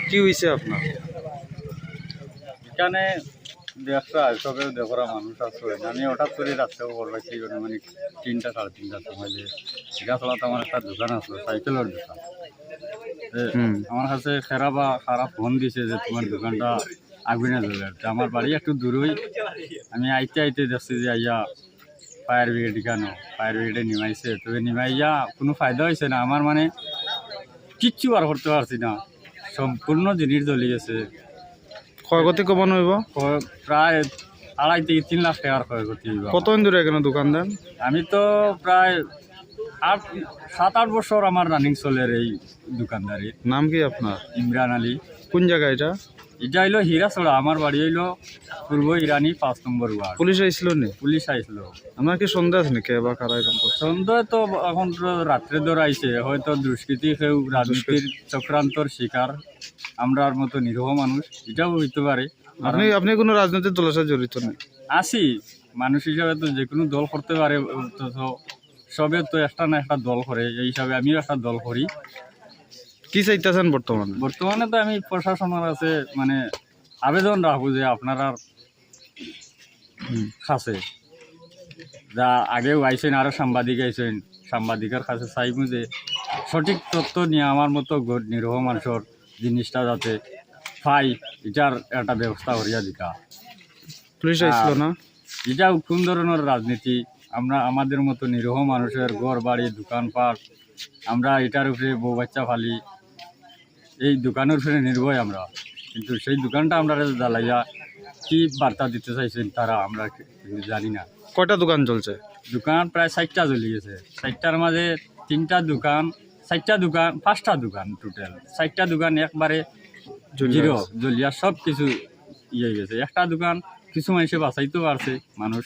কি হয়েছে আপনার? এখানে ব্যবসা সবে দেখরা মানুষ আছে, আমি হঠাৎ করে রাস্তাও করবাইছি মানে 3টা 3:30টার সময় যে গাছলাতে আমার একটা দোকান আছে, সাইকেলের দোকান। আমার কাছে খারাপ ফোন দিছে যে তোমার দোকানটা আগুনে জ্বলে। আমার বাড়ি একটু দূরই, আমি আইতে দেখছি যে আইয়া ফায়ার ব্রিগেড কেন ফায়ার ব্রিগেডে নিমাইছে, তবে নিমাইয়া কোনো ফায়দা হয়েছে না। আমার মানে কিচ্ছু আর করতে পারছি না, সম্পূর্ণ জিনিস জ্বলে গেছে। ক্ষয়ক্ষতি কমানো হইব? প্রায় 2.5 থেকে 3 লাখ টাকার ক্ষয়ক্ষতি হইব। কতদিন ধরে এখানে দোকান দেন? আমি তো প্রায় 7-8 বছর আমার রানিং চলের এই দোকানদারি। নাম কি আপনার? ইমরান আলী। কোন জায়গা এটা? এটা হইলো হীরাছড়া, আমার বাড়ি হইলো পূর্ব ইরানি 5 নম্বর ওয়ার্ড। পুলিশ আইছিল নি? পুলিশ আইছিল। আমার কি সন্দেহ আছে নাকি বা কারা এরকম করছে? সন্দেহ তো এখন রাত্রে ধরে আইছে, হয়তো দুষ্কৃতী কেউ রাজনীতির চক্রান্তর শিকার, আমরার মতো নিরীহ মানুষ, এটাও হইতে পারে। আপনি কোনো রাজনৈতিক দলের সাথে জড়িত নেই? আছি, মানুষ হিসাবে তো যে কোনো দল করতে পারে, তো সবে তো একটা না একটা দল করে, এই হিসাবে আমিও একটা দল করি। কি চাইতেছেন বর্তমানে? বর্তমানে তো আমি প্রশাসনের কাছে মানে আবেদন রাখবো যে আপনারা কাছে যা আগেও আইসেন, আরও সাংবাদিক আইসেন, সাংবাদিকের কাছে চাইবো যে সঠিক তথ্য নিয়ে আমার মতো নিরীহ মানুষের জিনিসটা যাতে পাই, এটার একটা ব্যবস্থা করিয়া দিকা। পুলিশ আইছিল না? এটা কোন ধরনের রাজনীতি? আমরা আমাদের মতো নিরীহ মানুষের ঘর বাড়ি দোকানপাট, আমরা এটার উপরে বউ বাচ্চা ফালি, এই দোকানের উপরে নির্ভয় আমরা, কিন্তু সেই দোকানটা আমরা জ্বালাইয়া কি বার্তা দিতে চাইছেন তারা আমরা জানি না। কয়টা দোকান চলছে? দোকান প্রায় 60টা জ্বলে গেছে। 60টার মাঝে 3টা দোকান, 4টা দোকান, 5টা দোকান, টোটাল 4টা দোকান একবারে জিরো জ্বলিয়া সব কিছু ইয়ে গেছে। একটা দোকান কিছু মানুষে বাঁচাইতেও পারছে, মানুষ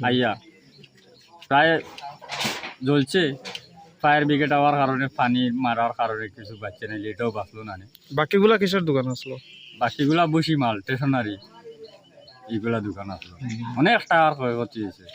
আইয়া প্রায় জ্বলছে। ফায়ার ব্রিগেড হওয়ার কারণে, পানি মারার কারণে কিছু বাচ্চা নেই, এটাও বাঁচলো না। বাকিগুলা কিসের দোকান আসলো? বাকিগুলা বসি মাল, স্টেশনারি, এইগুলা দোকান আসলো। অনেক টাকার ক্ষয়ক্ষতি হয়েছে।